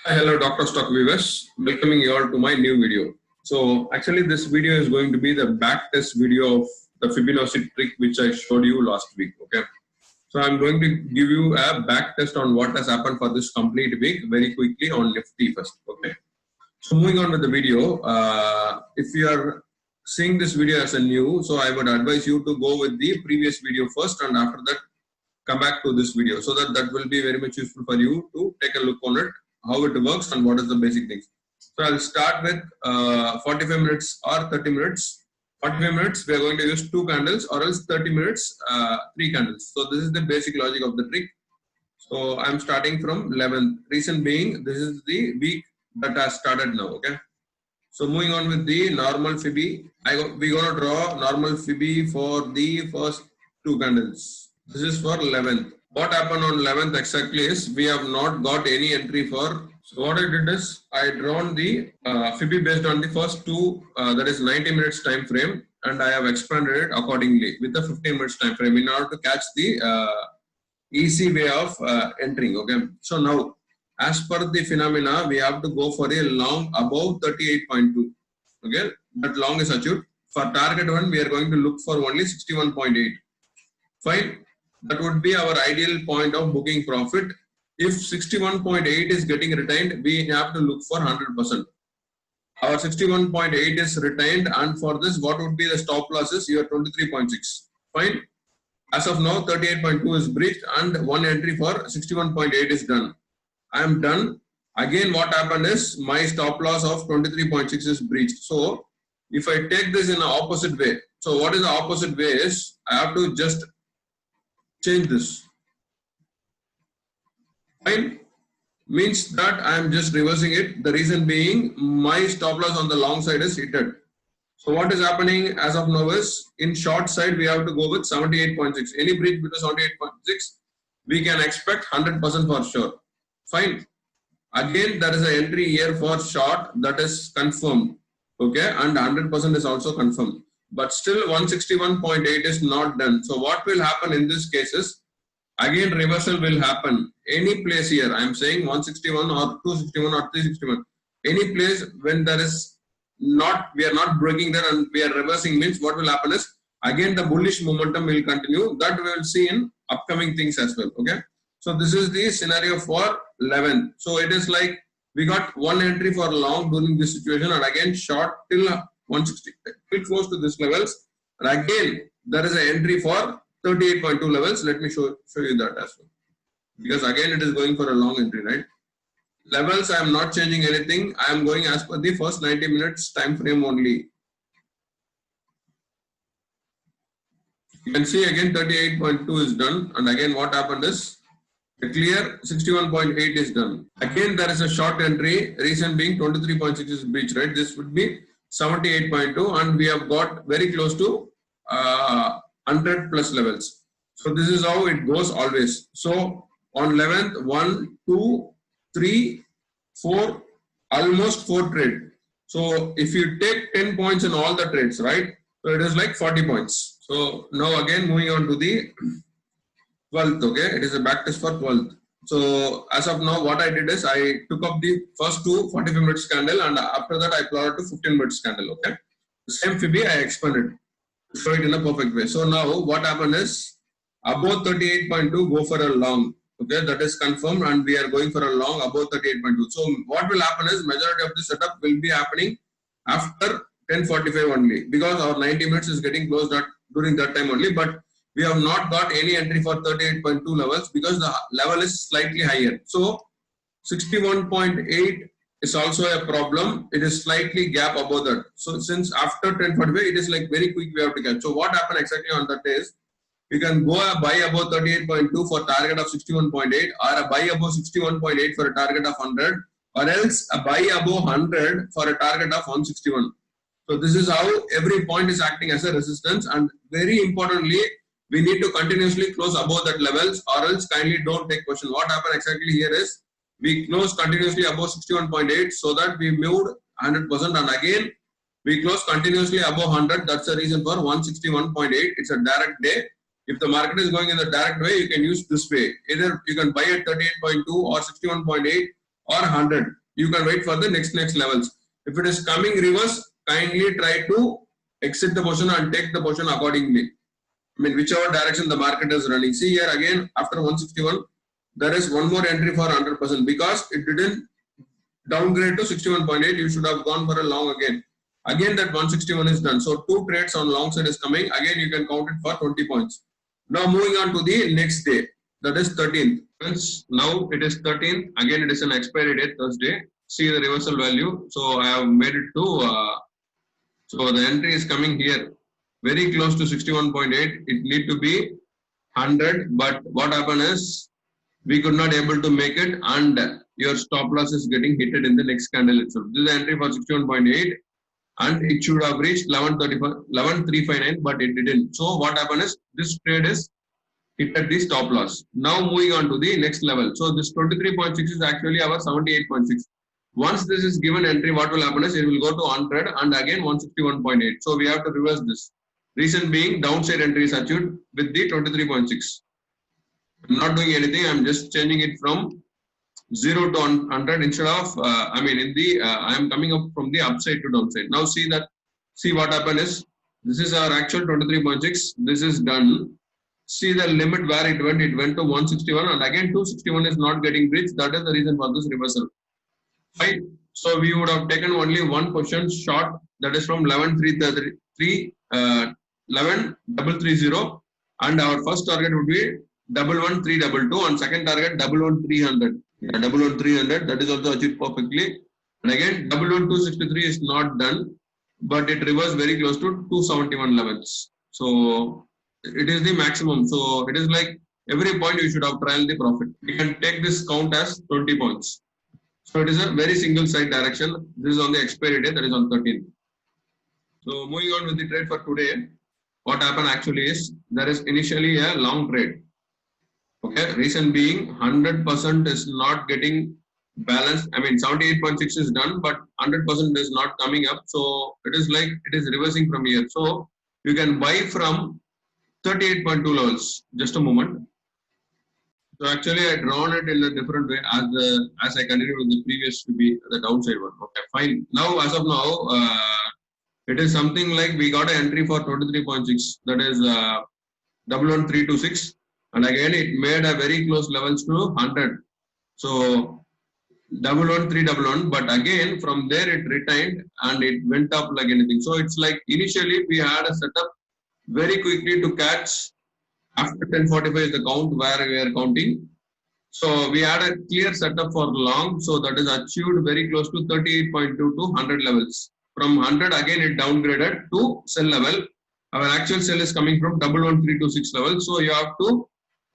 Hi, hello, Dr. Stock Viewers. Welcoming you all to my new video. So, actually, this video is going to be the back test video of the Fibonacci trick which I showed you last week. Okay. So, I'm going to give you a back test on what has happened for this complete week very quickly on Nifty first. Okay. So, moving on with the video, if you are seeing this video as a new, so I would advise you to go with the previous video first, and after that, come back to this video, so that will be very much useful for you to take a look on it, how it works and what is the basic things. So I'll start with 45 minutes or 30 minutes. 45 minutes we are going to use 2 candles, or else 30 minutes 3 candles. So this is the basic logic of the trick. So I'm starting from 11th. Reason being, this is the week that has started now. Okay. So moving on with the normal Fibi, we're going to draw normal Fibi for the first 2 candles. This is for 11th. What happened on 11th exactly is we have not got any entry for. So what I did is I drawn the Fibi based on the first 2, that is 90 minutes time frame, and I have expanded it accordingly with the 15 minutes time frame in order to catch the easy way of entering. Okay. So now, as per the phenomena, we have to go for a long above 38.2. Okay, that long is achieved. For target 1, we are going to look for only 61.8. Fine. That would be our ideal point of booking profit. If 61.8 is getting retained, we have to look for 100%. Our 61.8 is retained, and for this, what would be the stop losses? Your 23.6. Fine. As of now, 38.2 is breached, and 1 entry for 61.8 is done. I am done. Again, what happened is my stop loss of 23.6 is breached. So, if I take this in the opposite way, so what is the opposite way is I have to just change this. Fine. Means that I am just reversing it. The reason being my stop loss on the long side is hit. So what is happening as of now is in short side we have to go with 78.6. Any breach between 78.6 we can expect 100% for sure. Fine. Again there is an entry here for short that is confirmed. Okay, and 100% is also confirmed. But still 161.8 is not done. So what will happen in this case is again reversal will happen. Any place here, I am saying 161 or 261 or 361. Any place when there is not, we are not breaking there and we are reversing, means what will happen is again the bullish momentum will continue. That we will see in upcoming things as well. Okay. So this is the scenario for 11. So it is like we got 1 entry for long during this situation, and again short till 160, till close to this levels, and again there is an entry for 38.2 levels. Let me show you that as well, because again it is going for a long entry, right? Levels I am not changing anything. I am going as per the first 90 minutes time frame only. You can see again 38.2 is done, and again what happened is a clear 61.8 is done. Again there is a short entry, reason being 23.6 is breach, right? This would be 78.2, and we have got very close to 100 plus levels. So this is how it goes always. So on 11th, 1, 2, 3, 4, almost 4 trade. So if you take 10 points in all the trades, right? So it is like 40 points. So now again moving on to the 12th, okay? It is a back test for 12th. So as of now, what I did is I took up the first 2 45 minutes candle, and after that I plotted to 15 minutes candle, okay? The same Fibi I expanded to show it in a perfect way. So now what happened is above 38.2 go for a long, okay? That is confirmed, and we are going for a long above 38.2. So what will happen is majority of the setup will be happening after 10:45 only, because our 90 minutes is getting closed at during that time only, but we have not got any entry for 38.2 levels because the level is slightly higher. So 61.8 is also a problem. It is slightly gap above that. So since after 10:45 it is like very quick we have to catch. So what happened exactly on that is we can go a buy above 38.2 for target of 61.8, or a buy above 61.8 for a target of 100, or else a buy above 100 for a target of 161. So this is how every point is acting as a resistance, and very importantly, we need to continuously close above that levels, or else kindly don't take question. What happened exactly here is we close continuously above 61.8 so that we moved 100%, and again we close continuously above 100. That's the reason for 161.8. It's a direct day. If the market is going in the direct way, you can use this way. Either you can buy at 38.2 or 61.8, or 100. You can wait for the next levels. If it is coming reverse, kindly try to exit the position and take the position accordingly. I mean, whichever direction the market is running. See here again, after 161, there is one more entry for 100% because it didn't downgrade to 61.8. You should have gone for a long again. Again, that 161 is done. So 2 trades on long side is coming. Again, you can count it for 20 points. Now moving on to the next day. That is 13th. Friends, now it is 13th. Again, it is an expiry date, Thursday. See the reversal value. So I have made it to, so the entry is coming here. Very close to 61.8. It need to be 100. But what happened is, we could not able to make it and your stop loss is getting hit in the next candle itself. This is the entry for 61.8 and it should have reached 11,359 but it didn't. So what happened is this trade is hit at the stop loss. Now moving on to the next level. So this 23.6 is actually our 78.6. Once this is given entry, what will happen is it will go to 100 and again 161.8. So we have to reverse this. Reason being downside entry is achieved with the 23.6. I'm not doing anything. I'm just changing it from 0 to 100 instead of, I am coming up from the upside to downside. Now see what happened is, this is our actual 23.6. This is done. See the limit where it went to 161 and again 261 is not getting reached. That is the reason for this reversal. Right. So we would have taken only one position short, that is from 11,330 and our first target would be 11,322 and second target 11,300. Yeah, 11,300, that is also achieved perfectly. And again 11,263 is not done, but it reversed very close to 271 levels. So it is the maximum. So it is like every point you should have trial the profit. You can take this count as 20 points. So it is a very single side direction. This is on the expiry day, that is on 13th. So moving on with the trade for today, what happened actually is there is initially a long trade. Okay, reason being 100% is not getting balanced. I mean 78.6 is done, but 100% is not coming up. So it is like it is reversing from here. So you can buy from 38.2 levels. Just a moment. So actually I drawn it in a different way as I continue with the previous to be the downside one. Okay, fine. Now as of now, it is something like we got an entry for 23.6, that is 11326. And again, it made a very close levels to 100. So 11311, but again from there it retained and it went up like anything. So it's like initially we had a setup very quickly to catch after 10:45 is the count where we are counting. So we had a clear setup for long. So that is achieved very close to 38.2 to 100 levels. From 100 again it downgraded to sell level. Our actual sell is coming from 11326 level. So you have to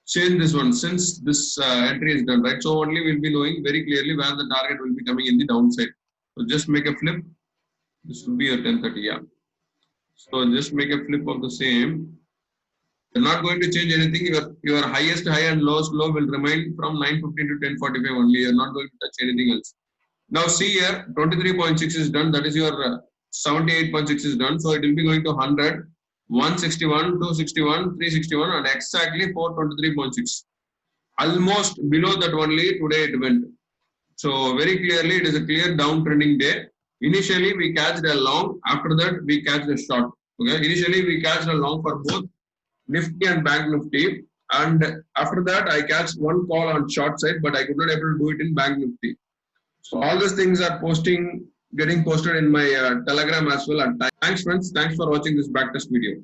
change this one since this entry is done, right? So only we'll be knowing very clearly where the target will be coming in the downside. So just make a flip. This will be your 1030, yeah. So just make a flip of the same. You're not going to change anything. Your highest high and lowest low will remain from 9:15 to 10:45 only. You're not going to touch anything else. Now see here, 23.6 is done. That is your 78.6 is done. So it will be going to 100, 161, 261, 361 and exactly 423.6. Almost below that only today it went. So very clearly it is a clear downtrending day. Initially we catched a long. After that we catched a short. Okay. Initially we catched a long for both Nifty and Bank Nifty, and after that I catch one call on short side, but I could not able to do it in Bank Nifty. So all these things are getting posted in my Telegram as well. And thanks friends, thanks for watching this backtest video.